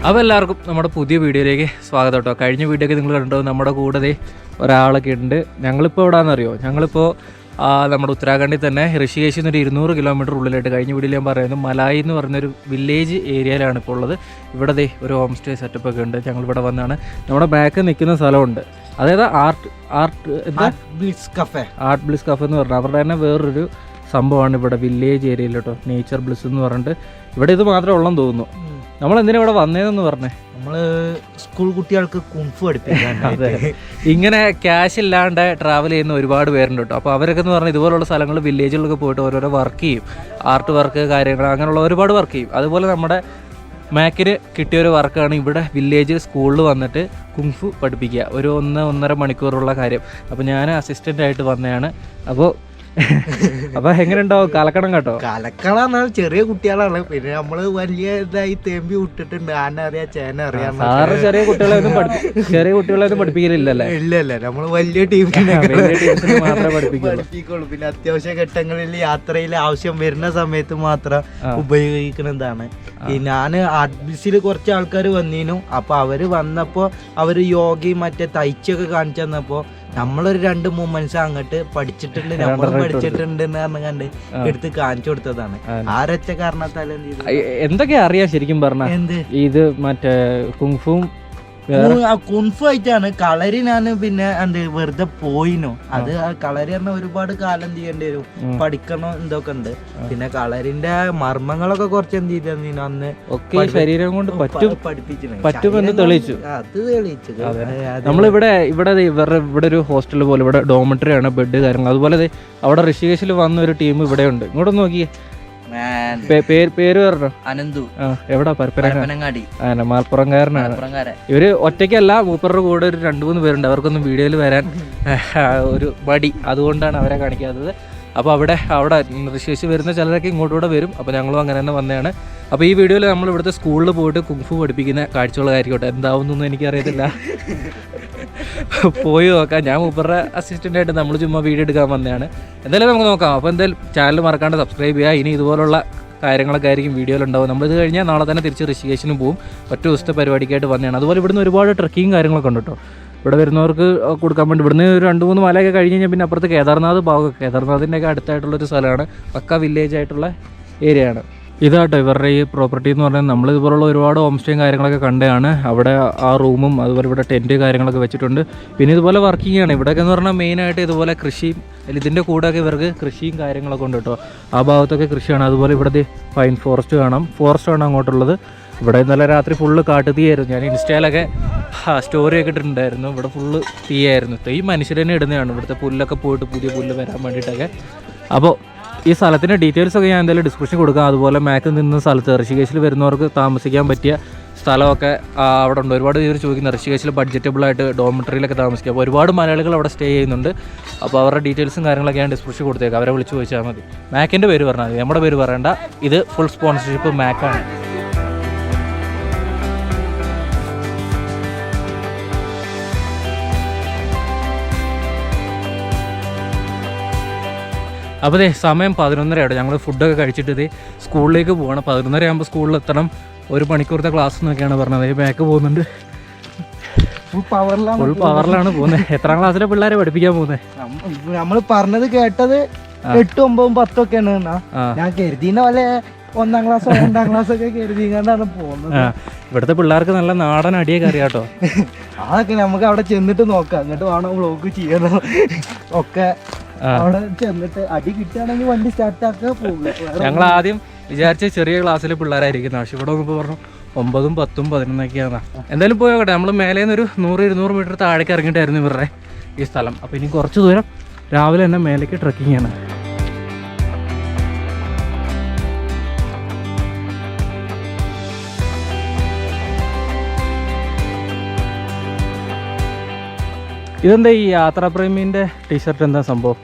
അപ്പോൾ എല്ലാവർക്കും നമ്മുടെ പുതിയ വീഡിയോയിലേക്ക് സ്വാഗതം കേട്ടോ. കഴിഞ്ഞ വീഡിയോ ഒക്കെ നിങ്ങൾ കണ്ടോ, നമ്മുടെ കൂടെ ഒരാളൊക്കെ ഉണ്ട്. ഞങ്ങളിപ്പോൾ എവിടെയാണെന്നറിയോ? ഞങ്ങളിപ്പോൾ നമ്മുടെ ഉത്തരാഖണ്ഡിൽ തന്നെ ഋഷികേശിൽ നിന്നൊരു 200 കിലോമീറ്റർ ഉള്ളിലായിട്ട്, കഴിഞ്ഞ വീഡിയോയിൽ ഞാൻ പറയുന്നത് മലായി എന്ന് പറഞ്ഞൊരു വില്ലേജ് ഏരിയയിലാണ് ഇപ്പോൾ ഉള്ളത്. ഇവിടെ ഒരു ഹോം സ്റ്റേ സെറ്റപ്പ് ഒക്കെ ഉണ്ട്. ഞങ്ങളിവിടെ വന്നാണ്. നമ്മുടെ ബാക്ക് നിൽക്കുന്ന സ്ഥലമുണ്ട്, അതായത് ആർട്ട് ബ്ലിസ് കഫേ എന്ന് പറഞ്ഞാൽ അവരുടെ തന്നെ വേറൊരു സംഭവമാണ് ഇവിടെ വില്ലേജ് ഏരിയയിൽ കേട്ടോ. നേച്ചർ ബ്ലിസ് എന്ന് പറഞ്ഞിട്ട് ഇവിടെ ഇത് മാത്രമേ ഉള്ളെന്ന് തോന്നുന്നു. നമ്മൾ എന്തിനാ ഇവിടെ വന്നതെന്ന് പറഞ്ഞേ? നമ്മള് സ്കൂൾ കുട്ടികൾക്ക് കുംഫു പഠിപ്പിക്കാൻ. അതെ, ഇങ്ങനെ ക്യാഷ് ഇല്ലാണ്ട് ട്രാവൽ ചെയ്യുന്ന ഒരുപാട് പേരുണ്ട് കേട്ടോ. അപ്പോൾ അവരൊക്കെ എന്ന് പറഞ്ഞാൽ ഇതുപോലുള്ള സ്ഥലങ്ങൾ വില്ലേജുകളിലൊക്കെ പോയിട്ട് ഓരോരോ വർക്ക് ചെയ്യും, ആർട്ട് വർക്ക് കാര്യങ്ങൾ അങ്ങനെയുള്ള ഒരുപാട് വർക്ക് ചെയ്യും. അതുപോലെ നമ്മുടെ മാക്കിന് കിട്ടിയൊരു വർക്കാണ് ഇവിടെ വില്ലേജ് സ്കൂളിൽ വന്നിട്ട് കുംഫു പഠിപ്പിക്കുക, ഒരു 1-1.5 മണിക്കൂറുള്ള കാര്യം. അപ്പോൾ ഞാൻ അസിസ്റ്റൻ്റായിട്ട് വന്നതാണ്. അപ്പൊ എങ്ങനെ ഉണ്ടാവും? കലക്കണം കേട്ടോ. കലക്കണം ചെറിയ കുട്ടികളാണ്, പിന്നെ നമ്മള് വലിയ ഇതായി തേമ്പി വിട്ടിട്ടുണ്ട്. ആന അറിയാം, ചേന അറിയാം. സാറ് ചെറിയ കുട്ടികളെയൊന്നും പഠിപ്പിക്കലില്ലല്ലേ? ഇല്ലല്ല, നമ്മള് വലിയ ടീമിനെ മാത്രമേ പഠിപ്പിക്കുള്ളൂ. പിന്നെ അത്യാവശ്യ ഘട്ടങ്ങളിൽ യാത്രയിൽ ആവശ്യം വരുന്ന സമയത്ത് മാത്രം ഉപയോഗിക്കുന്നതാണ്. ഞാൻ ആർട്ട് ബിസിൽ കുറച്ച് ആൾക്കാർ വന്നീനു. അപ്പൊ അവര് വന്നപ്പോ അവര് യോഗയും മറ്റേ തയ്ച്ചൊക്കെ കാണിച്ചു തന്നപ്പോ നമ്മളൊരു 2 മൂമെന്റ്സ് അങ്ങോട്ട് പഠിച്ചിട്ടുണ്ട്, നമ്മൾ പഠിച്ചിട്ടുണ്ട് എന്ന് കണ്ട് എടുത്ത് കാണിച്ചു കൊടുത്തതാണ്. ആരൊറ്റ കാരണത്താൽ എന്തൊക്കെയാ അറിയാം ശരിക്കും പറഞ്ഞ? എന്ത് ഇത് മറ്റേ കുങ്ഫും കുൻഫു ആയിട്ടാണ്. കളരി ഞാൻ പിന്നെ വെറുതെ പോയിനു. അത് കളരി പറഞ്ഞ ഒരുപാട് കാലം ചെയ്യേണ്ടി വരും, പഠിക്കണം എന്തൊക്കെ ഉണ്ട്. പിന്നെ കളരിന്റെ മർമ്മങ്ങളൊക്കെ കുറച്ച് എന്ത് ചെയ്തു അന്ന് ഒക്കെ ശരീരം കൊണ്ട് പറ്റുമെന്ന് തെളിയിച്ചു. അത് തെളിയിച്ചു. നമ്മളിവിടെ ഇവിടെ ഒരു ഹോസ്റ്റൽ പോലെ, ഇവിടെ ഡോമിറ്ററി ആണ്, ബെഡ് കാര്യങ്ങൾ. അതുപോലെ അവിടെ ഋഷികേശിൽ വന്ന ഒരു ടീം ഇവിടെ ഉണ്ട്. ഇങ്ങോട്ട് നോക്കിയേ, പേര് പറഞ്ഞു അനന്തു. എവിടാ? പരപ്പനങ്ങാടി. മലപ്പുറംകാരനാണ്. ഇവര് ഒറ്റയ്ക്കല്ല, മൂപ്പറുടെ കൂടെ ഒരു 2-3 പേരുണ്ട്. അവർക്കൊന്നും വീഡിയോയിൽ വരാൻ ഒരു മടി, അതുകൊണ്ടാണ് അവരെ കാണിക്കാത്തത്. അപ്പോൾ അവിടെ ഋഷികേശ് വരുന്ന ചിലരൊക്കെ ഇങ്ങോട്ടൂടെ വരും. അപ്പോൾ ഞങ്ങളും അങ്ങനെ തന്നെ വന്നതാണ്. അപ്പോൾ ഈ വീഡിയോയിൽ നമ്മൾ ഇവിടുത്തെ സ്കൂളിൽ പോയിട്ട് കുങ്ഫു പഠിപ്പിക്കുന്ന കാഴ്ചകളായിരിക്കട്ടെ. എന്താവുന്നൊന്നും എനിക്കറിയത്തില്ല, പോയി നോക്കാം. ഞാൻ മൂപ്പറുടെ അസിസ്റ്റൻ്റായിട്ട് നമ്മൾ ചുമ്മാ വീഡിയോ എടുക്കാൻ വന്നതാണ്. എന്തായാലും നമുക്ക് നോക്കാം. അപ്പോൾ എന്തായാലും ചാനൽ മറക്കാണ്ട് സബ്സ്ക്രൈബ് ചെയ്യുക. ഇനി ഇതുപോലുള്ള കാര്യങ്ങളൊക്കെ ആയിരിക്കും വീഡിയോയിലുണ്ടാവും. നമ്മളിത് കഴിഞ്ഞാൽ നാളെ തന്നെ തിരിച്ച് ഋഷികേശിനും പോകും. ഒറ്റ ദിവസത്തെ പരിപാടിക്കായിട്ട് വന്നതാണ്. അതുപോലെ ഇവിടുന്ന് ഒരുപാട് ട്രക്കിങ് കാര്യങ്ങളൊക്കെ ഉണ്ട് കേട്ടോ. ഇവിടെ വരുന്നവർക്ക് കൊടുക്കാൻ വേണ്ടി ഇവിടുന്ന് 2-3 മലയൊക്കെ കഴിഞ്ഞ് കഴിഞ്ഞാൽ പിന്നെ അപ്പുറത്ത് കേദാർനാഥിൻ്റെ ഒക്കെ അടുത്തായിട്ടുള്ളൊരു സ്ഥലമാണ്. പക്ക വില്ലേജ് ആയിട്ടുള്ള ഏരിയയാണ് ഇതാട്ടോ ഇവരുടെ ഈ പ്രോപ്പർട്ടി എന്ന് പറഞ്ഞാൽ. നമ്മളിതുപോലുള്ള ഒരുപാട് ഹോം സ്റ്റേയും കാര്യങ്ങളൊക്കെ കണ്ടതാണ്. അവിടെ ആ റൂമും അതുപോലെ ഇവിടെ ടെൻറ്റ് കാര്യങ്ങളൊക്കെ വെച്ചിട്ടുണ്ട്. പിന്നെ ഇതുപോലെ വർക്കിംഗ് ആണ് ഇവിടെയൊക്കെ എന്ന് പറഞ്ഞാൽ. മെയിനായിട്ട് ഇതുപോലെ കൃഷിയും, ഇതിൻ്റെ കൂടെയൊക്കെ ഇവർക്ക് കൃഷിയും കാര്യങ്ങളൊക്കെ ഉണ്ട് കേട്ടോ. ആ ഭാഗത്തൊക്കെ കൃഷിയാണ്. അതുപോലെ ഇവിടെ പൈൻ ഫോറസ്റ്റാണ് അങ്ങോട്ടുള്ളത്. ഇവിടെ ഇന്നലെ രാത്രി ഫുള്ള് കാട്ടുതീയായിരുന്നു. ഞാൻ ഇൻസ്റ്റയിലൊക്കെ സ്റ്റോറിയൊക്കെ ഇട്ടിട്ടുണ്ടായിരുന്നു. ഇവിടെ ഫുള്ള് തീയായിരുന്നു. ഈ മനുഷ്യർ തന്നെ ഇടുന്നതാണ്. ഇവിടുത്തെ പുല്ലൊക്കെ പോയിട്ട് പുതിയ പുല്ല് വരാൻ വേണ്ടിയിട്ടൊക്കെ. അപ്പോൾ ഈ സ്ഥലത്തിൻ്റെ ഡീറ്റെയിൽസൊക്കെ ഞാൻ എന്തായാലും ഡിസ്ക്രിപ്ഷൻ കൊടുക്കാം. അതുപോലെ മാക്ക് നിന്ന സ്ഥലത്ത് ഋഷികേശിൽ വരുന്നവർക്ക് താമസിക്കാൻ പറ്റിയ സ്ഥലമൊക്കെ അവിടെ ഉണ്ട്. ഒരുപാട് പേര് ചോദിക്കുന്ന ഋഷികേശിൽ ബഡ്ജറ്റബിളായിട്ട് ഡോമിറ്ററിയിലൊക്കെ താമസിക്കുക. അപ്പോൾ ഒരുപാട് മലയാളികൾ അവിടെ സ്റ്റേ ചെയ്യുന്നുണ്ട്. അപ്പോൾ അവരുടെ ഡീറ്റെയിൽസും കാര്യങ്ങളൊക്കെ ഞാൻ ഡിസ്ക്രിപ്ഷൻ കൊടുത്തേക്കാം. അവരെ വിളിച്ച് ചോദിച്ചാൽ മതി. മാക്കിൻ്റെ പേര് പറഞ്ഞാൽ മതി, നമ്മുടെ പേര് പറയണ്ട. ഇത് ഫുൾ സ്പോൺസർഷിപ്പ് മാക്കാണ്. അപ്പോൾ സമയം 11:30 ഞങ്ങൾ ഫുഡൊക്കെ കഴിച്ചിട്ട് സ്കൂളിലേക്ക് പോകണം. 11:30 ആകുമ്പോൾ സ്കൂളിൽ എത്തണം. 1 മണിക്കൂറത്തെ ക്ലാസ് എന്നൊക്കെയാണ് പറഞ്ഞത്. ബാക്ക് പോകുന്നുണ്ട്, ഫുൾ പവറിലാണ് പോകുന്നത്. എത്രാം ക്ലാസ്സിലെ പിള്ളേരെ പഠിപ്പിക്കാൻ പോകുന്നത്? നമ്മൾ പറഞ്ഞത് കേട്ടത് 8, 9, 10 ഒക്കെയാണ്. ഞാൻ കരുതിന പോലെ 1-ാം ക്ലാസ് 2-ാം ക്ലാസ് ഒക്കെ കരുതിങ്ങാണ്ടാണ് പോകുന്നത്. ഇവിടുത്തെ പിള്ളേർക്ക് നല്ല നാടൻ അടിയൊക്കെ അറിയാട്ടോ. അതൊക്കെ നമുക്ക് അവിടെ ചെന്നിട്ട് നോക്കാം. എന്നിട്ട് വേണം വ്ളോഗ് ചെയ്യണം ഒക്കെ. അവിടെ ചെന്നിട്ട് അടി കിട്ടുകയാണെങ്കിൽ വണ്ടി സ്റ്റാർട്ടാക്കുക, പോകുക. ഞങ്ങൾ ആദ്യം വിചാരിച്ച ചെറിയ ക്ലാസ്സിലെ പിള്ളേരായിരിക്കും. പക്ഷെ ഇവിടെ നോക്കുമ്പോൾ പറഞ്ഞു 9, 10, 11 എന്തായാലും പോയോട്ടെ. നമ്മൾ മേലേന്ന് ഒരു 100-200 മീറ്റർ താഴേക്ക് ഇറങ്ങിയിട്ടായിരുന്നു ഇവരുടെ ഈ സ്ഥലം. അപ്പോൾ ഇനി കുറച്ച് ദൂരം രാവിലെ തന്നെ മേലേക്ക് ട്രക്കിംഗ് ആണ്. ഇതെന്താ ഈ യാത്രാപ്രേമീൻ്റെ ടീഷർട്ട്? എന്താ സംഭവം?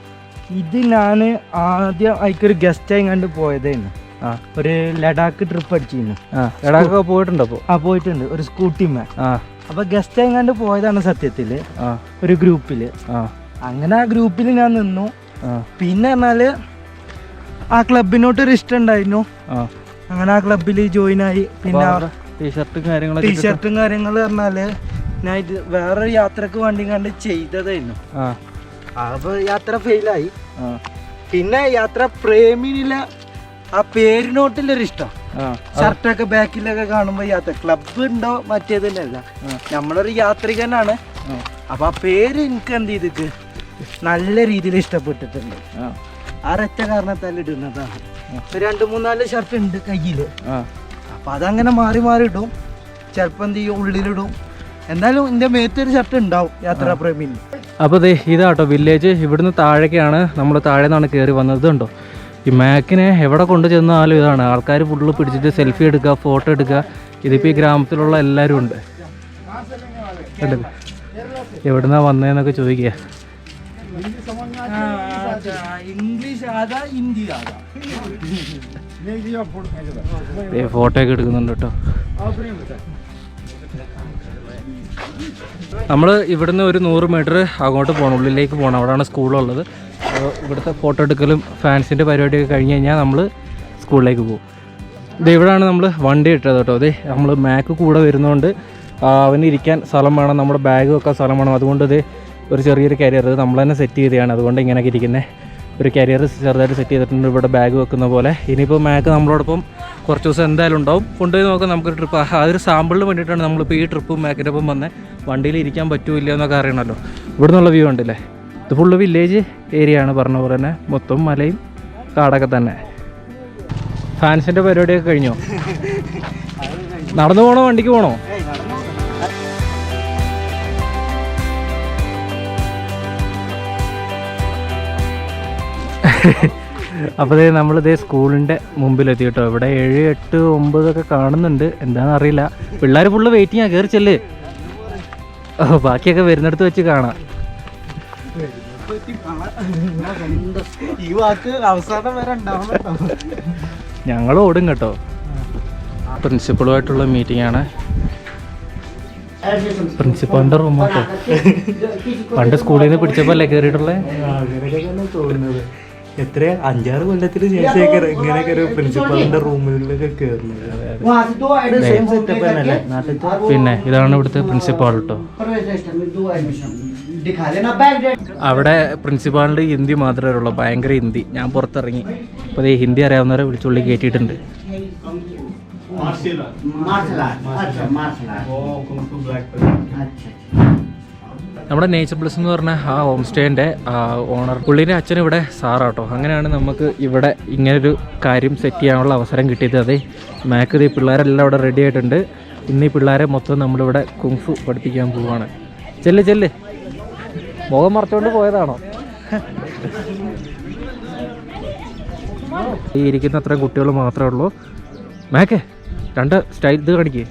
ഇത് ഞാൻ ആദ്യം അതിക്കൊരു ഗസ്റ്റായി കണ്ട് പോയതായിരുന്നു. ഒരു ലഡാക്ക് ട്രിപ്പ് അടിച്ചിരുന്നു. ലഡാക്ക് പോയിട്ടുണ്ടോ? പോയിട്ടുണ്ട്, ഒരു സ്കൂട്ടിമേ. അപ്പൊ ഗസ്റ്റായി കണ്ട് പോയതാണ് സത്യത്തില്, ഒരു ഗ്രൂപ്പില്. അങ്ങനെ ആ ഗ്രൂപ്പിൽ ഞാൻ നിന്നു. പിന്നെ പറഞ്ഞാല് ആ ക്ലബിനോട്ടൊരു ഇഷ്ടം ഉണ്ടായിരുന്നു. അങ്ങനെ ആ ക്ലബിൽ ജോയിൻ ആയി. പിന്നെ ടീഷർട്ടും കാര്യങ്ങളൊക്കെ ടീഷർട്ടും കാര്യങ്ങൾ പറഞ്ഞാല് ഞാൻ ഇത് വേറൊരു യാത്രക്ക് വേണ്ടി കണ്ട് ചെയ്തതായിരുന്നു. അപ്പൊ യാത്ര ഫെയിലായി. പിന്നെ യാത്ര പ്രേമിനില ആ പേരിനോട്ടിലൊരു ഇഷ്ടം. ഷർട്ടൊക്കെ ബാക്കിലൊക്കെ കാണുമ്പോ യാത്ര ക്ലബ് ഉണ്ടോ മറ്റേതിലല്ല, നമ്മളൊരു യാത്രികനാണ്. അപ്പൊ ആ പേര് എനിക്ക് എന്ത് ചെയ്തിട്ട് നല്ല രീതിയിൽ ഇഷ്ടപ്പെട്ടിട്ടുണ്ട്. ആ ഒരൊറ്റ കാരണത്താൽ ഇടുന്നതാണ്. 2-3-4 ഷർട്ട് ഉണ്ട് കയ്യില്. അപ്പൊ അതങ്ങനെ മാറി മാറി ഇടും. ചിലപ്പോ എന്ത് ചെയ്യും, ഉള്ളിലിടും. എന്തായാലും എന്റെ മേത്തൊരു ഷർട്ട് ഉണ്ടാവും യാത്രാപ്രേമിയിൽ. അപ്പോൾ ഇതാട്ടോ വില്ലേജ്. ഇവിടുന്ന് താഴേക്കാണ് നമ്മൾ താഴെ നിന്നാണ് കയറി വന്നത്. ഉണ്ടോ ഈ മാക്കിനെ എവിടെ കൊണ്ടു ചെന്നാലും ഇതാണ് ആൾക്കാർ ഫുള്ള് പിടിച്ചിട്ട് സെൽഫി എടുക്കുക, ഫോട്ടോ എടുക്കുക. ഇതിപ്പോൾ ഈ ഗ്രാമത്തിലുള്ള എല്ലാവരും ഉണ്ട്. എവിടുന്നാ വന്നതെന്നൊക്കെ ചോദിക്കുക. ഫോട്ടോ ഒക്കെ എടുക്കുന്നുണ്ട് കേട്ടോ. നമ്മൾ ഇവിടുന്ന് ഒരു 100 മീറ്റർ അങ്ങോട്ട് പോകണം, ഉള്ളിലേക്ക് പോകണം. അവിടെയാണ് സ്കൂളുള്ളത്. അപ്പോൾ ഇവിടുത്തെ ഫോട്ടോ എടുക്കലും ഫാൻസിൻ്റെ പരിപാടിയൊക്കെ കഴിഞ്ഞ് കഴിഞ്ഞാൽ നമ്മൾ സ്കൂളിലേക്ക് പോകും. ഇവിടെയാണ് നമ്മൾ വണ്ടി ഇട്ടത് കേട്ടോ. നമ്മൾ മാക്ക് കൂടെ വരുന്നതുകൊണ്ട് അവന് ഇരിക്കാൻ സ്ഥലം വേണം, നമ്മുടെ ബാഗ് വെക്കാൻ സ്ഥലം വേണം. അതുകൊണ്ട് ഒരു ചെറിയൊരു കരിയർ നമ്മൾ തന്നെ സെറ്റ് ചെയ്തതാണ്. അതുകൊണ്ട് ഇങ്ങനെയൊക്കെ ഇരിക്കുന്നത് ഒരു കരിയർ ചെറുതായിട്ട് സെറ്റ് ചെയ്തിട്ടുണ്ട് ഇവിടെ ബാഗ് വെക്കുന്ന പോലെ. ഇനിയിപ്പോൾ മാക്ക് നമ്മളോടൊപ്പം കുറച്ച് ദിവസം എന്തായാലും ഉണ്ടാവും. കൊണ്ടുപോയി നോക്കാം നമുക്കൊരു ട്രിപ്പ്. അതൊരു സാമ്പിളിന് വേണ്ടിയിട്ടാണ് നമ്മളിപ്പോൾ ഈ ട്രിപ്പും മാക്കിൻ്റെ ഒപ്പം വന്ന് വണ്ടിയിൽ ഇരിക്കാൻ പറ്റൂല്ല എന്നൊക്കെ അറിയണമല്ലോ. ഇവിടെ നിന്നുള്ള വ്യൂ ഉണ്ടല്ലേ, ഇത് ഫുള്ള് വില്ലേജ് ഏരിയ ആണ്. പറഞ്ഞ പോലെ തന്നെ മൊത്തം മലയും കാടൊക്കെ തന്നെ. ഫാൻസിൻ്റെ പരിപാടിയൊക്കെ കഴിഞ്ഞോ? നടന്നു പോകണോ വണ്ടിക്ക് പോകണോ? അപ്പോൾ നമ്മളിതേ സ്കൂളിൻ്റെ മുമ്പിലെത്തി കേട്ടോ. ഇവിടെ 7, 8, 9 ഒക്കെ കാണുന്നുണ്ട്. എന്താണെന്ന് അറിയില്ല. പിള്ളേർ ഫുള്ള് വെയിറ്റിംഗ് ആണ്. കയറി ചെല്ല്. ബാക്കിയൊക്കെ വരുന്നിടത്ത് വെച്ച് കാണാം. ഈ വാക്ക് അവസാനം വരെ ഉണ്ടാവണം. ഞങ്ങൾ ഓടും കേട്ടോ. പ്രിൻസിപ്പളുമായിട്ടുള്ള മീറ്റിംഗ് ആണ്. പ്രിൻസിപ്പളിൻ്റെ റൂം കേട്ടോ. പണ്ട് സ്കൂളിൽ നിന്ന് പിടിച്ചപ്പോൾ അല്ലേ കയറിയിട്ടുള്ളത്? തോന്നുന്നത് എത്ര 5-6 കൊല്ലത്തിന് ശേഷം ഇങ്ങനെയൊക്കെ ഒരു പ്രിൻസിപ്പളിന്റെ റൂമിലൊക്കെ കയറുന്നത്. പിന്നെ ഇതാണ് ഇവിടുത്തെ പ്രിൻസിപ്പാൾ കേട്ടോ. അവിടെ പ്രിൻസിപ്പാളിൻ്റെ ഹിന്ദി മാത്രമേ ഉള്ളൂ, ഭയങ്കര ഹിന്ദി. ഞാൻ പുറത്തിറങ്ങി അപ്പോൾ ഹിന്ദി അറിയാവുന്നവരെ വിളിച്ചുള്ളി കയറ്റിയിട്ടുണ്ട്. നമ്മുടെ നേച്ചർ പ്ലസ് എന്ന് പറഞ്ഞ ആ ഹോം സ്റ്റേൻ്റെ ഓണർ പുള്ളീൻ്റെ അച്ഛൻ ഇവിടെ സാറാട്ടോ. അങ്ങനെയാണ് നമുക്ക് ഇവിടെ ഇങ്ങനൊരു കാര്യം സെറ്റ് ചെയ്യാനുള്ള അവസരം കിട്ടിയത്. അതെ മാക്ക് ഈ പിള്ളേരെല്ലാം ഇവിടെ റെഡി ആയിട്ടുണ്ട്. ഇന്ന് ഈ പിള്ളേരെ മൊത്തം നമ്മളിവിടെ കുങ്ഫു പഠിപ്പിക്കാൻ പോവുകയാണ്. ചെല്ല് മുഖം മറച്ചുകൊണ്ട് പോയതാണോ? ഈ ഇരിക്കുന്ന അത്രയും കുട്ടികൾ മാത്രമേ ഉള്ളൂ. മാക്കേ 2 സ്റ്റൈൽ ഇത് കാണിക്കേ.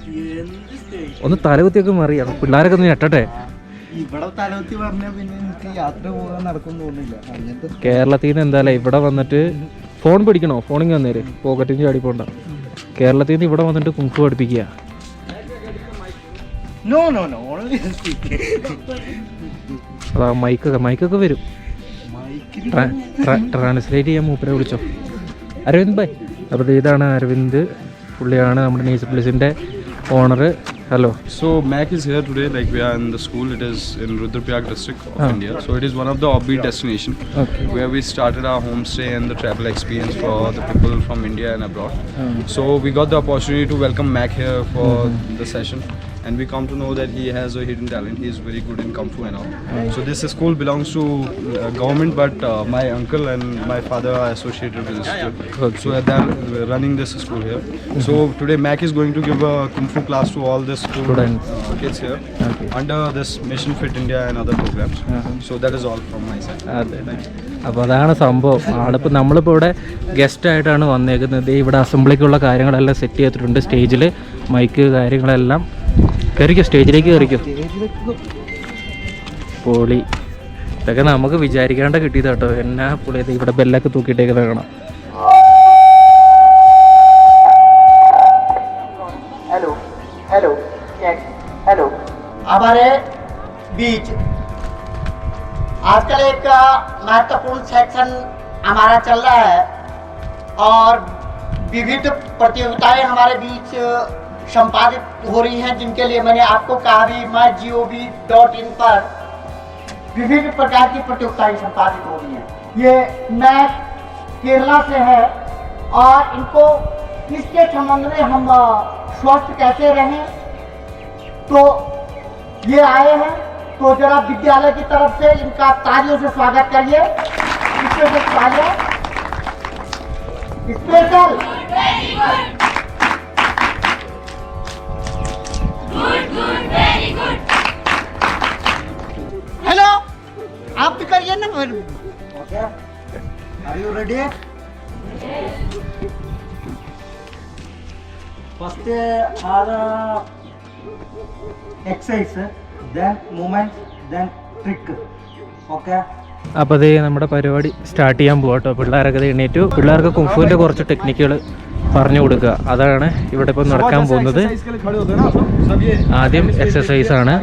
ഒന്ന് തലകുത്തിയൊക്കെ മറിയാണ്. പിള്ളേരൊക്കെ ഒന്ന് ഞെട്ടട്ടെ. ഇവിടെ തലകുത്തി പറഞ്ഞാൽ പിന്നെ എനിക്ക് യാത്ര പോകാൻ നടക്കും തോന്നില്ല. കേരളത്തിൽ നിന്ന് എന്തായാലും ഇവിടെ വന്നിട്ട് ഫോൺ പിടിക്കണോ? ഫോണിങ് വന്നേര്, പോക്കറ്റിൽ നിന്ന് ചാടി പോണ്ട. കേരളത്തിൽ നിന്ന് ഇവിടെ വന്നിട്ട് കുങ്ഫു പഠിപ്പിക്കുക. അതാ മൈക്കൊക്കെ വരും. ട്രാൻസ്ലേറ്റ് ചെയ്യാൻ മൂപ്പരെ വിളിച്ചോ. അരവിന്ദ് ഭായ്. അപ്പോൾ ഇതാണ് അരവിന്ദ്. പുള്ളിയാണ് നമ്മുടെ നേച്ചർ പ്ലേസിൻ്റെ owner. Hello. So Mac is here today. Like we are in the school. It is in Rudraprayag district of India. So it is one of the offbeat destination where we started our homestay and the travel experience for the people from India and abroad. So we got the opportunity to welcome Mac here for the session, and we come to know that he has a hidden talent. He is very good in Kung Fu and all. So this school belongs to government, but my uncle and my father are associated with this school. So they are running this school here. So today Mac is going to give a Kung Fu class to all the school kids here under this Mission Fit India and other programs. So that is all from my side. അപ്പോൾ അതാണ് സംഭവം. ആളിപ്പോൾ നമ്മളിപ്പോൾ ഇവിടെ ഗസ്റ്റായിട്ടാണ് വന്നേക്കുന്നത്. ഇവിടെ അസംബ്ലിക്കുള്ള കാര്യങ്ങളെല്ലാം set ചെയ്തിട്ടുണ്ട്. സ്റ്റേജിൽ മൈക്ക് കാര്യങ്ങളെല്ലാം. കയറിക്കോ, സ്റ്റേജിലേക്ക് കയറിക്കോ. പൊളി. ഇതൊക്കെ നമുക്ക് വിചാരിക്കാണ്ട് കിട്ടിയത് കേട്ടോ. എന്നാ പൊളി. ഇവിടെ ബെല്ലൊക്കെ തൂക്കിയിട്ടേക്കുന്നത് കാണാം. हेलो हमारे बीच आजकल एक महत्वपूर्ण सेक्शन हमारा चल रहा है और विविध प्रतियोगिताएं हमारे बीच संपादित हो रही हैं, जिनके लिए मैंने आपको कहा भी mygov.in पर विभिन्न प्रकार की प्रतियोगिताएं संपादित हो रही हैं। ये मैथ केरला से है और इनको इसके संबंध में हम स्वस्थ कैसे रहें तो ये आए हैं, तो जरा विद्यालय की तरफ से इनका तालियों से स्वागत करिए। स्पेशल हेलो, आप भी करिए ना। Are you ready? First are exercise, then movement, then trick. Okay. അപ്പോൾ അതേ നമ്മുടെ പരിപാടി സ്റ്റാർട്ട് ചെയ്യാൻ പോകാം കേട്ടോ. പിള്ളേരൊക്കെ എണീറ്റു. പിള്ളേർക്ക് കുംഫുവിൻ്റെ കുറച്ച് ടെക്നിക്കുകൾ പറഞ്ഞു കൊടുക്കുക, അതാണ് ഇവിടെ ഇപ്പോൾ നടക്കാൻ പോകുന്നത്. ആദ്യം എക്സസൈസാണ്.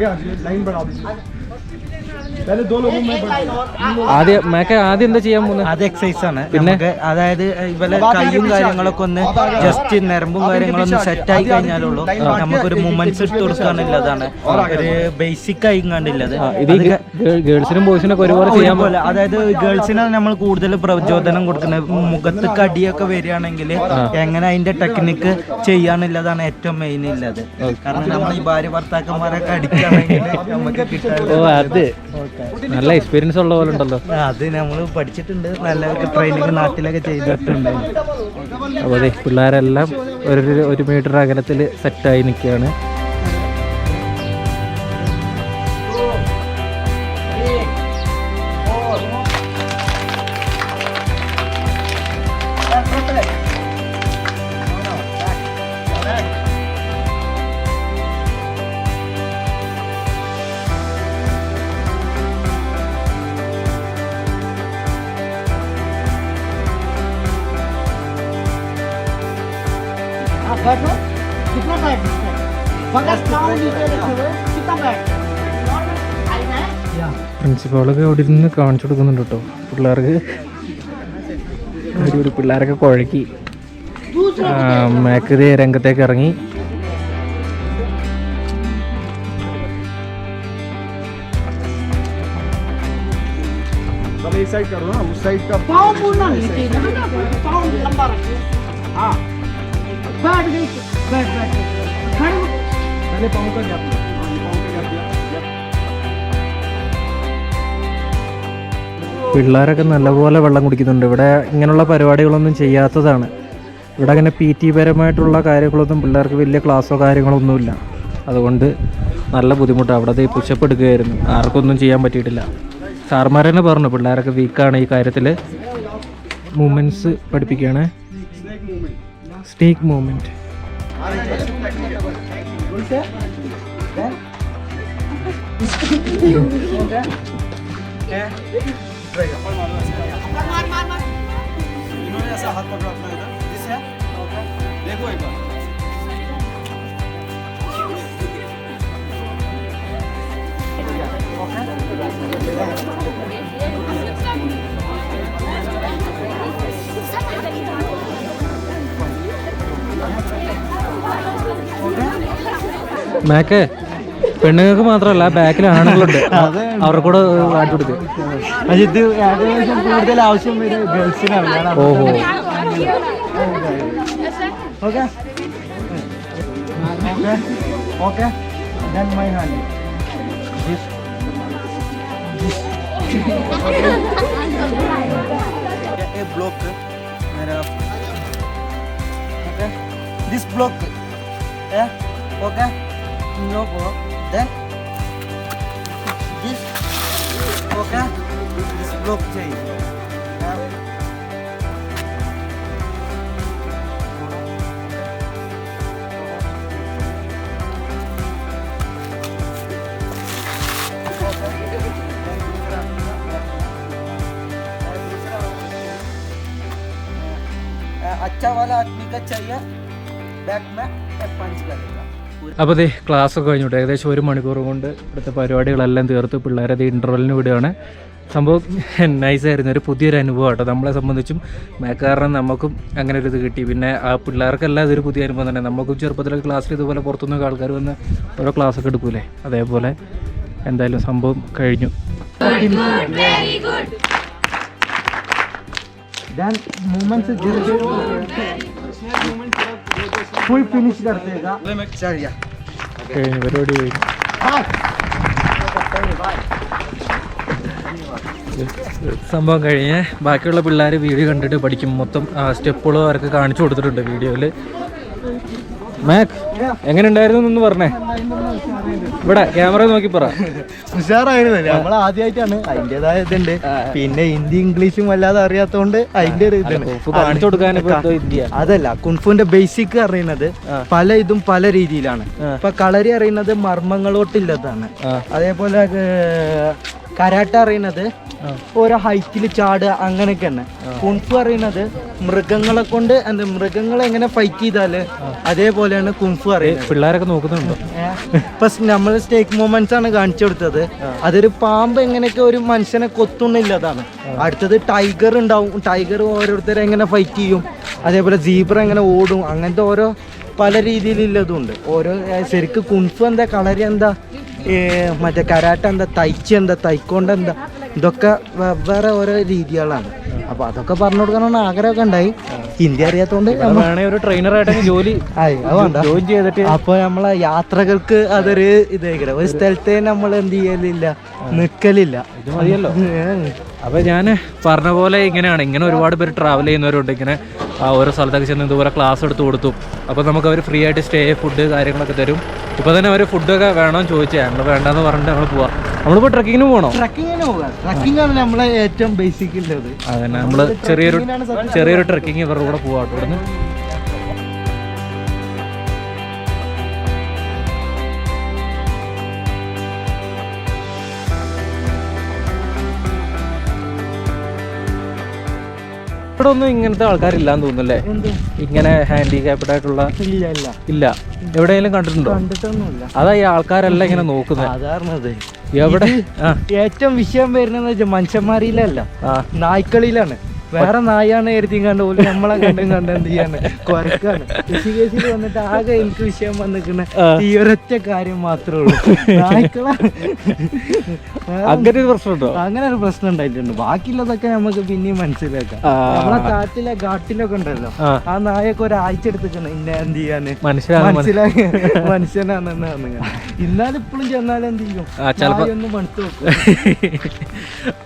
ആദ്യം എന്താ ചെയ്യാൻ പോകുന്നത്? അത് എക്സസൈസ് ആണ്. പിന്നെ അതായത് ഇവരെ കൈയും കാര്യങ്ങളൊക്കെ ഒന്ന് ജസ്റ്റ് നരമ്പും കാര്യങ്ങളൊന്ന് സെറ്റ് ആയി കഴിഞ്ഞാലുള്ളൂ നമുക്കൊരു മൂവ്മെന്റ്സ് ഇട്ട് കൊടുക്കാനുള്ളതാണ്. ഒരു ബേസിക് ആയി കണ്ടില്ലത്. ഇത് ഗേൾസിനും ബോയ്സിനും ഒക്കെ ഒരുപോലെ ചെയ്യാൻ പോലെ. അതായത് ഗേൾസിനാണ് നമ്മൾ കൂടുതൽ പ്രചോദനം കൊടുക്കുന്നത്. മുഖത്ത് കടിയൊക്കെ വരികയാണെങ്കിൽ എങ്ങനെ അതിന്റെ ടെക്നിക്ക് ചെയ്യാനുള്ളതാണ് ഏറ്റവും മെയിൻ ഉള്ളത്. കാരണം നമ്മൾ ഈ ഭാര്യ ഭർത്താക്കന്മാരൊക്കെ അടിക്കുകയാണെങ്കിൽ നമുക്ക് അത് നല്ല എക്സ്പീരിയൻസ് ഉള്ള പോലെ ഉണ്ടല്ലോ. അത് നമ്മൾ പഠിച്ചിട്ടുണ്ട്, നല്ല ട്രെയിനിങ് നാട്ടിലൊക്കെ ചെയ്തിട്ടുണ്ട്. അപ്പോൾ അതെ പിള്ളേരെല്ലാം ഒരു മീറ്റർ അകലത്തിൽ സെറ്റായി നിൽക്കുകയാണ്. बैठो, कितना बैठ कितना बैठ പ്രിൻസിപ്പാളൊക്കെ അവിടെ ഇരുന്ന് കാണിച്ചു കൊടുക്കുന്നുണ്ട് കേട്ടോ പിള്ളേർക്ക്. ഒരു പിള്ളേരൊക്കെ കുഴക്കി മേക്കതേ രംഗത്തേക്ക് ഇറങ്ങി. പിള്ളേരൊക്കെ നല്ലപോലെ വെള്ളം കുടിക്കുന്നുണ്ട്. ഇവിടെ ഇങ്ങനെയുള്ള പരിപാടികളൊന്നും ചെയ്യാത്തതാണ്. ഇവിടെ അങ്ങനെ PT പരമായിട്ടുള്ള കാര്യങ്ങളൊന്നും പിള്ളേർക്ക് വലിയ ക്ലാസ്സോ കാര്യങ്ങളൊന്നുമില്ല. അതുകൊണ്ട് നല്ല ബുദ്ധിമുട്ടാണ്. അവിടെ പുഷപ്പ് എടുക്കുകയായിരുന്നു, ആർക്കൊന്നും ചെയ്യാൻ പറ്റിയിട്ടില്ല. സാർമാർ തന്നെ പറഞ്ഞു പിള്ളേരൊക്കെ വീക്കാണ് ഈ കാര്യത്തിൽ. മൂവ്മെൻറ്റ്സ് പഠിപ്പിക്കുകയാണ്. Snake movement. മേക്കെ പെണ്ണുങ്ങൾക്ക് മാത്രമല്ല ബാക്കിൽ ആണുങ്ങളുണ്ട്, അവർക്ക് കൂടെ കാട്ടി കൊടുക്കും. ഇത് കൂടുതൽ ആവശ്യം വരും ഗേൾസിനാണ്. ഓഹോ okay okay then my hand this a block मेरा okay this block okay no block then this okay this block चाहिए. अच्छा वाला आदमी का चाहिए बैक में पंच करेगा. അപ്പോൾ ദേ ക്ലാസ്സൊക്കെ കഴിഞ്ഞിട്ട് ഏകദേശം 1 മണിക്കൂർ കൊണ്ട് ഇവിടുത്തെ പരിപാടികളെല്ലാം തീർത്ത് പിള്ളേരത് ഇൻ്റർവെല്ലിന് വിടുകയാണ്. സംഭവം നൈസായിരുന്നു, ഒരു പുതിയൊരു അനുഭവം കേട്ടോ നമ്മളെ സംബന്ധിച്ചും. കാരണം നമുക്കും അങ്ങനെ ഒരു ഇത് കിട്ടി. പിന്നെ ആ പിള്ളേർക്കെല്ലാം ഇതൊരു പുതിയ അനുഭവം തന്നെ. നമുക്കും ചെറുപ്പത്തിലൊക്കെ ക്ലാസ്സിൽ ഇതുപോലെ പുറത്തുനിന്നൊക്കെ ആൾക്കാർ വന്ന് ഓരോ ക്ലാസ്സൊക്കെ എടുക്കൂലേ, അതേപോലെ എന്തായാലും സംഭവം കഴിഞ്ഞു. കഴിഞ്ഞു, പരിപാടി കഴിഞ്ഞു. സംഭവം കഴിഞ്ഞ് ബാക്കിയുള്ള പിള്ളേർ വീഡിയോ കണ്ടിട്ട് പഠിക്കും. മൊത്തം സ്റ്റെപ്പുകളും അവർക്ക് കാണിച്ചു കൊടുത്തിട്ടുണ്ട് വീഡിയോയിൽ. മാക് എങ്ങനെ ഉണ്ടായിരുന്നു എന്ന് പറഞ്ഞേ, ഇവിടെ ക്യാമറ നോക്കി പറ. ഉഷാറായിരുന്നു. നമ്മൾ ആദ്യമായിട്ടാണ്, അതിൻ്റെതായ ഇതുണ്ട്. പിന്നെ ഹിന്ദി ഇംഗ്ലീഷും വല്ലാതെ അറിയാത്തതുകൊണ്ട് അതിന്റെ ഒരു ഇതാണ് കാണിച്ചു കൊടുക്കാൻ. അതല്ല, കുൻഫുവിന്റെ ബേസിക് അറിയുന്നത് പല ഇതും പല രീതിയിലാണ്. ഇപ്പൊ കളരി അറിയുന്നത് മർമ്മങ്ങളോട്ടില്ലതാണ്. അതേപോലെ കരാട്ട അറിയുന്നത് ഓരോ ഹൈറ്റിൽ ചാടുക അങ്ങനെയൊക്കെ തന്നെ. കുൻഫു അറിയുന്നത് മൃഗങ്ങളെ കൊണ്ട് മൃഗങ്ങളെ എങ്ങനെ ഫൈറ്റ് ചെയ്താല് അതേപോലെയാണ് കുൻഫു അറിയുന്നത്. പിള്ളേരൊക്കെ നോക്കുന്നുണ്ടോ? ഇപ്പൊ നമ്മൾ സ്റ്റേക്ക് മൂവ്മെന്റ്സ് ആണ് കാണിച്ചു കൊടുത്തത്. അതൊരു പാമ്പ് എങ്ങനെയൊക്കെ ഒരു മനുഷ്യനെ കൊത്തുന്നില്ലതാണ്. അടുത്തത് ടൈഗർ ഉണ്ടാവും. ടൈഗർ ഓരോരുത്തരെ എങ്ങനെ ഫൈറ്റ് ചെയ്യും, അതേപോലെ സീബ്ര എങ്ങനെ ഓടും, അങ്ങനത്തെ ഓരോ പല രീതിയിലുള്ളതുണ്ട്. ഓരോ ശരിക്കും കുൻഫു എന്താ, കളരി എന്താ, മറ്റേ കരാട്ട എന്താ, തൈച്ച് എന്താ, തൈക്കോണ്ട എന്താ, ഇതൊക്കെ വേറെ ഓരോ രീതികളാണ്. അപ്പൊ അതൊക്കെ പറഞ്ഞു കൊടുക്കാനുള്ള ആഗ്രഹമൊക്കെ ഉണ്ടായി. ഹിന്ദി അറിയാത്തോണ്ട് ഒരു ട്രെയിനറായിട്ട് ജോലി ജോയിൻ ചെയ്തിട്ട് അപ്പൊ നമ്മളെ യാത്രകൾക്ക് അതൊരു ഇതായിരിക്കും. ഒരു സ്ഥലത്തെ നമ്മൾ എന്ത് ചെയ്യലില്ല, നിൽക്കലില്ല. ഇത് മതിയല്ലോ. അപ്പോൾ ഞാൻ പറഞ്ഞ പോലെ ഇങ്ങനെ ഒരുപാട് പേര് ട്രാവൽ ചെയ്യുന്നവരുണ്ട്. ഇങ്ങനെ ഓരോ സ്ഥലത്തൊക്കെ ചെന്ന് ഇതുപോലെ ക്ലാസ് എടുത്ത് കൊടുത്തു. അപ്പോൾ നമുക്ക് അവർ ഫ്രീ ആയിട്ട് സ്റ്റേ, ഫുഡ് കാര്യങ്ങളൊക്കെ തരും. ഇപ്പോൾ തന്നെ അവർ ഫുഡൊക്കെ വേണമെന്ന് ചോദിച്ചാൽ ഞങ്ങൾ വേണ്ടെന്ന് പറഞ്ഞിട്ട് നമ്മൾ പോവാം. നമ്മളിപ്പോൾ ട്രക്കിങ്ങിന് പോകണോ? ട്രക്കിങ്ങിന് പോകാം. ട്രക്കിംഗ് ആണ് നമ്മളെ ഏറ്റവും ബേസിക് ഉള്ളത്. അതന്നെ, നമ്മൾ ചെറിയൊരു ട്രക്കിങ് ഇവരുടെ കൂടെ പോവാം ഇവിടുന്ന്. ഇവിടെ ഒന്നും ഇങ്ങനത്തെ ആൾക്കാരില്ലാന്ന് തോന്നുന്നല്ലേ? ഇങ്ങനെ ഹാൻഡികാപ്ഡ് ആയിട്ടുള്ള ഇല്ല. എവിടെയെങ്കിലും കണ്ടിട്ടുണ്ടോ? കണ്ടിട്ടൊന്നുമില്ല. അതാ ഈ ആൾക്കാരെല്ലാം ഇങ്ങനെ നോക്കുന്നത്. അതാർന്നത് എവിടെ ഏറ്റവും വിഷയം വരുന്നത് വെച്ചാൽ മനുഷ്യന്മാരിലല്ല, നായ്ക്കളിലാണ്. വേറെ നായാണ് എഴുതി കണ്ട പോലെ നമ്മളെ കണ്ടും കണ്ട് എന്ത് ചെയ്യാണ്, കുരക്കാണ്. കേസിൽ വന്നിട്ട് ആകെ എനിക്ക് വിഷയം വന്നിരിക്കുന്ന ഈ ഒരൊറ്റ കാര്യം മാത്രമേ ഉള്ളൂ, നായ്ക്കളാണ്. അങ്ങനെ ഒരു പ്രശ്നമുണ്ടോ? അങ്ങനെ ഒരു പ്രശ്നം ഉണ്ടായിട്ടുണ്ട്. ബാക്കിയുള്ളതൊക്കെ നമുക്ക് പിന്നെയും മനസ്സിലാക്കാം. നമ്മളെ ഘാട്ടിലൊക്കെ ഉണ്ടല്ലോ, ആ നായൊക്കെ ഒരാഴ്ച എടുത്തിട്ടുണ്ട് ഇന്ന എന്ത് ചെയ്യാന് മനസ്സിലാക്കി മനുഷ്യനാണെന്ന്. ഇന്നാലും ഇപ്പോഴും ചെന്നാലും എന്ത് ചെയ്യും, ഒന്ന് മനസ്സ് വെക്കും.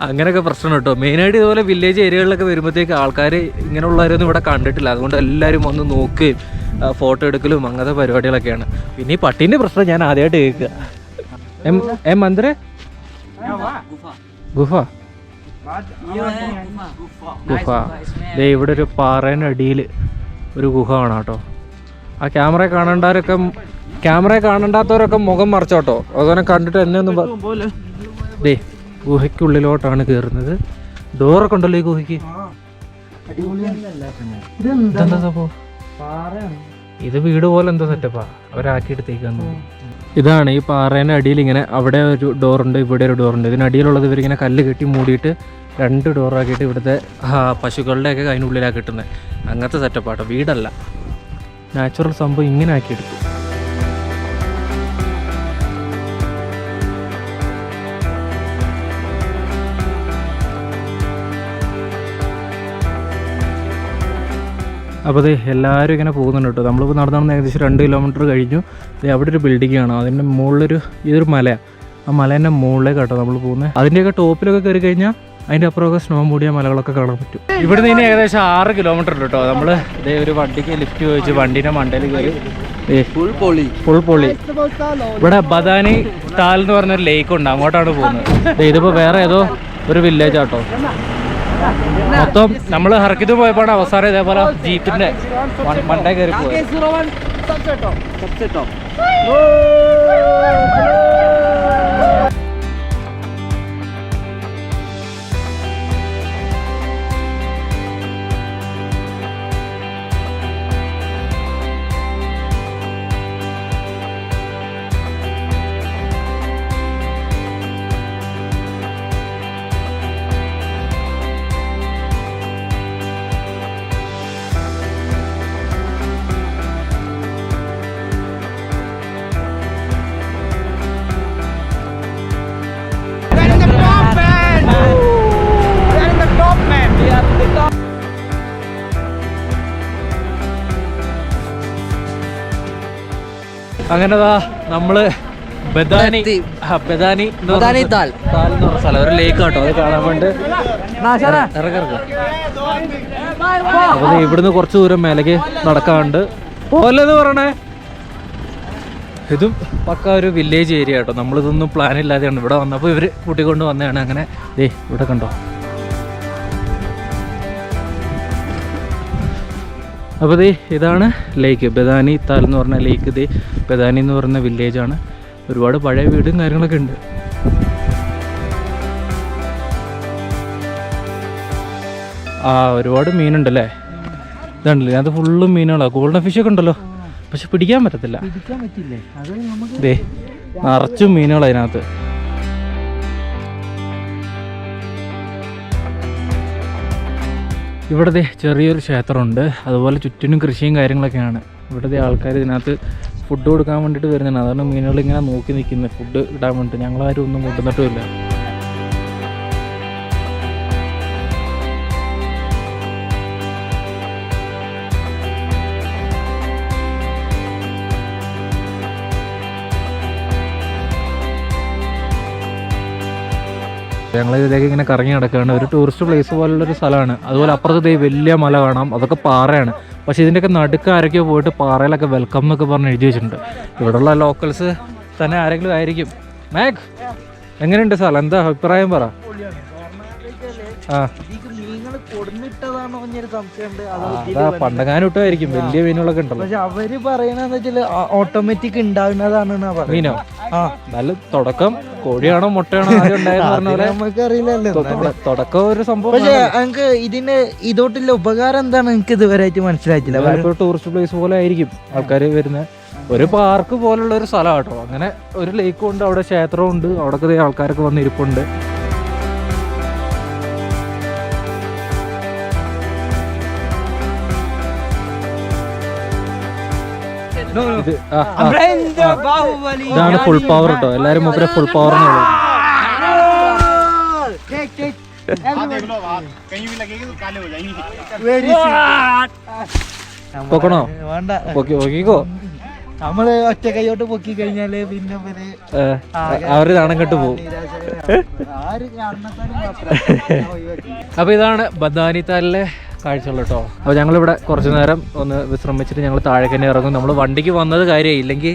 അങ്ങനെയൊക്കെ പ്രശ്നം കേട്ടോ. മെയിനായിട്ട് ഇതുപോലെ വില്ലേജ് ഏരിയകളിലൊക്കെ വരുമ്പോഴത്തേക്ക് ആൾക്കാർ ഇങ്ങനെയുള്ളവരൊന്നും ഇവിടെ കണ്ടിട്ടില്ല. അതുകൊണ്ട് എല്ലാവരും വന്ന് നോക്കുകയും ഫോട്ടോ എടുക്കലും അങ്ങനത്തെ പരിപാടികളൊക്കെയാണ്. പിന്നെ ഈ പട്ടീൻ്റെ പ്രശ്നം ഞാൻ ആദ്യമായിട്ട് കേൾക്കുക. മന്ദിര ഗുഫ ഇവിടെ ഒരു പാറേൻ്റെ അടിയിൽ ഒരു ഗുഹ ആണ് കേട്ടോ. ആ ക്യാമറ കാണണ്ടാത്തവരൊക്കെ മുഖം മറച്ചോട്ടോ. അതുപോലെ കണ്ടിട്ട് എന്നെ ഒന്നും ഗുഹയ്ക്കുള്ളിലോട്ടാണ് കയറുന്നത്. ഡോറൊക്കെ ഉണ്ടല്ലോ ഈ ഗുഹയ്ക്ക്. ഇതെന്താ സംഭവം? ഇത് വീട് പോലെ എന്തോ സെറ്റപ്പാ അവരാക്കിയെടുത്തേക്കാന്ന്. ഇതാണ് ഈ പാറേൻ്റെ അടിയിൽ ഇങ്ങനെ, അവിടെ ഒരു ഡോറുണ്ട്, ഇവിടെ ഒരു ഡോറുണ്ട്. ഇതിനടിയിലുള്ളത് ഇവരിങ്ങനെ കല്ല് കെട്ടി മൂടിയിട്ട് 2 ഡോറാക്കിയിട്ട് ഇവിടുത്തെ പശുക്കളുടെയൊക്കെ അതിനുള്ളിലാണ് കിട്ടുന്നത്. അങ്ങനത്തെ സെറ്റപ്പാട്ടോ, വീടല്ല. നാച്ചുറൽ സംഭവം ഇങ്ങനെ ആക്കിയെടുക്കും. അപ്പോൾ എല്ലാവരും ഇങ്ങനെ പോകുന്നുണ്ട് കേട്ടോ. നമ്മളിപ്പോൾ നടന്നു ഏകദേശം 2 കിലോമീറ്റർ കഴിഞ്ഞു. അവിടെ ഒരു ബിൽഡിംഗ് ആണ്, അതിൻ്റെ ഇതൊരു മലയാണ്. ആ മലേൻ്റെ മുകളിലേക്ക് കേട്ടോ നമ്മൾ പോകുന്നത്. അതിൻ്റെയൊക്കെ ടോപ്പിലൊക്കെ കയറി കഴിഞ്ഞാൽ അതിൻ്റെ അപ്പുറമൊക്കെ സ്നോ മൂടിയ മലകളൊക്കെ കാണാൻ പറ്റും. ഇവിടുന്ന് ഇനി ഏകദേശം 6 കിലോമീറ്റർ ഉണ്ട് കേട്ടോ. നമ്മൾ ഇതേ ഒരു വണ്ടിക്ക് ലിഫ്റ്റ് ചോദിച്ച് വണ്ടീൻ്റെ മണ്ടയിൽ കയറി ഫുൾ പൊളി. ഇവിടെ ബദാനി താൽ എന്ന് പറഞ്ഞൊരു ലേക്ക് ഉണ്ട്, അങ്ങോട്ടാണ് പോകുന്നത്. ഇതിപ്പോൾ വേറെ ഏതോ ഒരു വില്ലേജ് ആട്ടോ. മൊത്തം നമ്മൾ ഹർക്കിത് പോയപ്പോഴാണ് അവസാനം ഇതേപോലെ ജീപ്പിന്റെ മണ്ടേ കയറി പോയത്. അങ്ങനെ നമ്മള് ബദാനി എന്ന് പറഞ്ഞ സ്ഥലം, ഒരു ലേക്ക് കേട്ടോ, അത് കാണാൻ വേണ്ടി അപ്പൊ ഇവിടുന്ന് കുറച്ച് ദൂരം മേലേക്ക് നടക്കാറുണ്ട്. പോലെന്ന് പറയണേ, ഇതും പക്ക ഒരു വില്ലേജ് ഏരിയ കേട്ടോ. നമ്മളിതൊന്നും പ്ലാൻ ഇല്ലാതെയാണ് ഇവിടെ വന്നപ്പോൾ ഇവർ കൂട്ടിക്കൊണ്ട് വന്നതാണ്. അങ്ങനെ ദേ ഇവിടെ കണ്ടോ. അപ്പോൾ ദേ ഇതാണ് ലേക്ക്, ബദാനി താൽ എന്ന് പറഞ്ഞ ലേക്ക്. ദേ ബദാനി എന്ന് പറയുന്ന വില്ലേജാണ്. ഒരുപാട് പഴയ വീടും കാര്യങ്ങളൊക്കെ ഉണ്ട്. ഒരുപാട് മീനുണ്ടല്ലേ. ഇതാണല്ലേ, അത് ഫുള്ളും മീനുകളാണ്. ഗോൾഡൻ ഫിഷ് ഒക്കെ ഉണ്ടല്ലോ, പക്ഷെ പിടിക്കാൻ പറ്റത്തില്ല. ദേ നിറച്ചും മീനുകൾ അതിനകത്ത്. ഇവിടെ ചെറിയൊരു ക്ഷേത്രമുണ്ട്, അതുപോലെ ചുറ്റിനും കൃഷിയും കാര്യങ്ങളൊക്കെയാണ്. ഇവിടുത്തെ ആൾക്കാർ ഇതിനകത്ത് ഫുഡ് കൊടുക്കാൻ വേണ്ടിയിട്ട് വരുന്നതാണ്. അതാണ് മീനുകൾ ഇങ്ങനെ നോക്കി നിൽക്കുന്നത് ഫുഡ് ഇടാൻ വേണ്ടിയിട്ട്. ഞങ്ങളാരും ഒന്നും കൊണ്ടുവന്നിട്ടുമില്ല. ഞങ്ങൾ ഇതിലേക്ക് ഇങ്ങനെ കറങ്ങി നടക്കുകയാണ്. ഒരു ടൂറിസ്റ്റ് പ്ലേസ് പോലുള്ളൊരു സ്ഥലമാണ്. അതുപോലെ അപ്പുറത്ത് വലിയ മല കാണാം, അതൊക്കെ പാറയാണ്. പക്ഷേ ഇതിൻ്റെയൊക്കെ നടുക്ക് ആരൊക്കെയോ പോയിട്ട് പാറയിലൊക്കെ വെൽക്കം എന്നൊക്കെ പറഞ്ഞ് എഴുതി വെച്ചിട്ടുണ്ട്. ഇവിടെയുള്ള ലോക്കൽസ് തന്നെ ആരെങ്കിലും ആയിരിക്കും. മാക് എങ്ങനെയുണ്ട് സ്ഥലം, എന്താ അഭിപ്രായം പറ. അതാ പണ്ടങ്ങാനും ഇട്ടായിരിക്കും, വലിയ മീനുകളൊക്കെ ഉണ്ടല്ലോ. പക്ഷെ അവര് പറയണെന്ന് വെച്ചാല് ഓട്ടോമാറ്റിക് ഉണ്ടാകുന്നതാണ് മീനോ. നല്ല തുടക്കം കോഴിയാണോ മുട്ടയാണോ ആദ്യം ഉണ്ടായെന്ന് പറഞ്ഞ പോലെ നമുക്ക് അറിയില്ലല്ലോ. തുടക്കം ഒരു സംഭവം. പക്ഷെ എനിക്ക് ഇതിന് ഇതോട്ടുള്ള ഉപകാരം എന്താണ് എനിക്ക് ഇതുവരെയായിട്ട് മനസ്സിലായിട്ടില്ല. ടൂറിസ്റ്റ് പ്ലേസ് പോലെ ആയിരിക്കും ആൾക്കാർ വരുന്നത്. ഒരു പാർക്ക് പോലുള്ള ഒരു സ്ഥലം കേട്ടോ. അങ്ങനെ ഒരു ലേക്കും ഉണ്ട്, അവിടെ ക്ഷേത്രവും ഉണ്ട്, അവിടെ ആൾക്കാരൊക്കെ വന്ന് ഇരിപ്പുണ്ട്. ഇതാണ് ഫുൾ പവർ കേട്ടോ. എല്ലാരും മുമ്പേ ഫുൾ പവർ പൊക്കണോ? പൊക്കിക്കോ. നമ്മള് ഒറ്റ കൈയോട്ട് പൊക്കി കഴിഞ്ഞാല് പിന്നെ അവര് നാണം കെട്ട് പോകും. അപ്പൊ ഇതാണ് ബദാനി താലിലെ കാഴ്ചകൾ കേട്ടോ. അപ്പോൾ ഞങ്ങളിവിടെ കുറച്ച് നേരം ഒന്ന് വിശ്രമിച്ചിട്ട് ഞങ്ങൾ താഴേക്ക് തന്നെ ഇറങ്ങും. നമ്മൾ വണ്ടിക്ക് വന്നത് കാര്യമായി, ഇല്ലെങ്കിൽ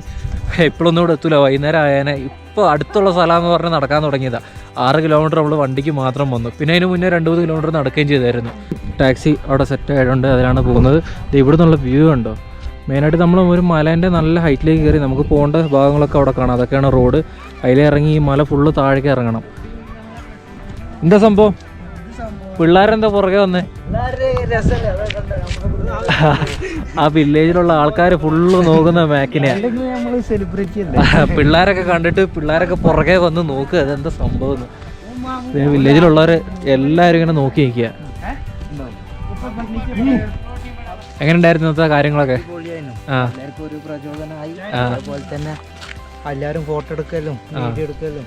എപ്പോഴൊന്നും ഇവിടെ എത്തൂല. വൈകുന്നേരം ആയാനെ. ഇപ്പോൾ അടുത്തുള്ള സ്ഥലമെന്ന് പറഞ്ഞ് നടക്കാൻ തുടങ്ങിയതാണ്. 6 കിലോമീറ്റർ നമ്മൾ വണ്ടിക്ക് മാത്രം വന്നു. പിന്നെ അതിന് മുന്നേ 2-3 കിലോമീറ്റർ നടക്കുകയും ചെയ്തായിരുന്നു. ടാക്സി അവിടെ സെറ്റ് ആയതുകൊണ്ട് അതിലാണ് പോകുന്നത്. ഇവിടെ നിന്നുള്ള വ്യൂ ഉണ്ടോ. മെയിനായിട്ട് നമ്മൾ ഒരു മലേൻ്റെ നല്ല ഹൈറ്റിലേക്ക് കയറി നമുക്ക് പോകേണ്ട ഭാഗങ്ങളൊക്കെ അവിടെ കാണാം. അതൊക്കെയാണ് റോഡ്. അതിലിറങ്ങി ഈ മല ഫുള്ള് താഴേക്ക് ഇറങ്ങണം. എന്താ സംഭവം? പിള്ളേരെന്താ പുറകെ വന്നേ? ആ വില്ലേജിലുള്ള ആൾക്കാർ ഫുള്ള് നോക്കുന്ന മാക്കിനെ. പിള്ളേരൊക്കെ കണ്ടിട്ട് പിള്ളേരൊക്കെ പുറകെ വന്ന് നോക്കുക അതെന്താ സംഭവം. വില്ലേജിലുള്ളവർ എല്ലാവരും ഇങ്ങനെ നോക്കി നിൽക്കുക. എങ്ങനെ ഉണ്ടായിരുന്നു ഇന്നത്തെ കാര്യങ്ങളൊക്കെ? ഒരു പ്രചോദനമായി. അതുപോലെ തന്നെ എല്ലാരും ഫോട്ടോ എടുക്കലും വീഡിയോ എടുക്കലും.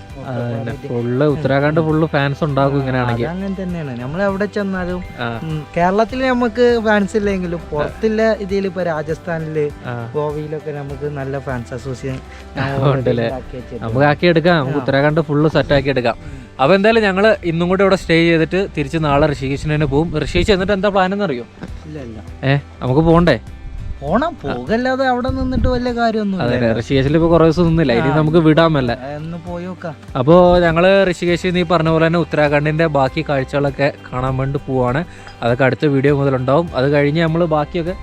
ഫുള്ള് ഉത്തരാഖണ്ഡ് ഫുള്ള് ഫാൻസ് ഉണ്ടാകും ഇങ്ങനെയാണെങ്കിൽ. അങ്ങനെ തന്നെയാണ്. നമ്മൾ എവിടെ ചെന്നാലും കേരളത്തിൽ നമുക്ക് ഫാൻസ് ഇല്ലെങ്കിലും പുറത്തുള്ള ഇതിൽ ഇപ്പൊ രാജസ്ഥാനില് ഗോവയിലൊക്കെ നമുക്ക് നല്ല ഫാൻസ് അസോസിയേഷൻ ഉണ്ടല്ലേ. നമുക്ക് ആക്കിയെടുക്കാം. നമുക്ക് ഉത്തരാഖണ്ഡ് ഫുള്ള് സെറ്റ് ആക്കി എടുക്കാം. അപ്പോൾ എന്തായാലും ഞങ്ങൾ ഇന്നും കൂടെ ഇവിടെ സ്റ്റേ ചെയ്തിട്ട് തിരിച്ച് നാളെ ഋഷികേശിന് തന്നെ പോകും. ഋഷികേശ് എന്നിട്ട് എന്താ പ്ലാൻ എന്നറിയോ? നമുക്ക് പോകണ്ടേ? പോണം. പോകല്ലാതെ അവിടെ നിന്നിട്ട് വലിയ കാര്യമൊന്നും. അതെ, ഋഷികേശിൽ ഇപ്പൊ കുറേ ദിവസം നിന്നില്ല. ഇനി നമുക്ക് വിടാമല്ലേ. പോയോക്കാം. അപ്പോൾ ഞങ്ങള് ഋഷികേശ് നീ പറഞ്ഞ പോലെ തന്നെ ഉത്തരാഖണ്ഡിന്റെ ബാക്കി കാഴ്ചകളൊക്കെ കാണാൻ വേണ്ടി പോവാണ്. അതൊക്കെ അടുത്ത വീഡിയോ മുതലുണ്ടാവും. അത് കഴിഞ്ഞ് നമ്മൾ ബാക്കിയൊക്കെ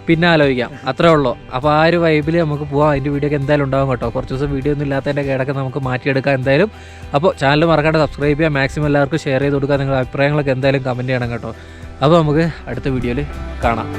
പിന്നെ ആലോചിക്കാം. അത്രേ ഉള്ളൂ. അപ്പോൾ ആ ഒരു വൈബിൽ നമുക്ക് പോവാം. അതിൻ്റെ വീഡിയോ ഒക്കെ എന്തായാലും ഉണ്ടാവും കേട്ടോ. കുറച്ച് ദിവസം വീഡിയോ ഒന്നും ഇല്ലാത്തതിൻ്റെ കേടൊക്കെ നമുക്ക് മാറ്റിയെടുക്കാം എന്തായാലും. അപ്പോൾ ചാനൽ മറക്കാണ്ട് സബ്സ്ക്രൈബ് ചെയ്യാം. മാക്സിമം എല്ലാവർക്കും ഷെയർ ചെയ്ത് കൊടുക്കുക. നിങ്ങളുടെ അഭിപ്രായങ്ങളൊക്കെ എന്തായാലും കമൻറ്റ് ചെയ്യണം കേട്ടോ. അപ്പോൾ നമുക്ക് അടുത്ത വീഡിയോയിൽ കാണാം.